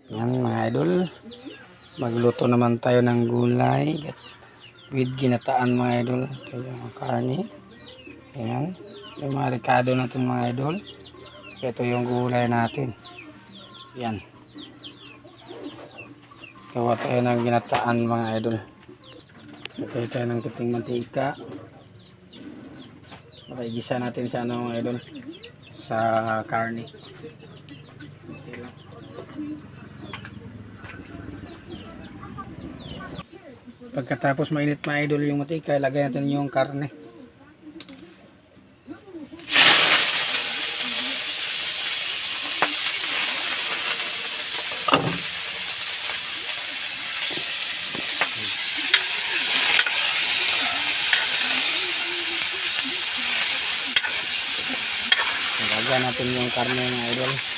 Yan mga idol. Magluto naman tayo ng gulay with ginataan mga idol. Ito yung karne. Ayan. Yung mga ricado natin mga idol. Saka ito yung gulay natin. Yan. Gawa tayo ng ginataan mga idol. Ito tayo ng kiting mantika. Makigisa natin sa ano mga idol. Sa karne. Okay lang. Pagkatapos mainit mga idol yung mantika, ilagay natin yung karne. Ilagay natin yung karne mga idol.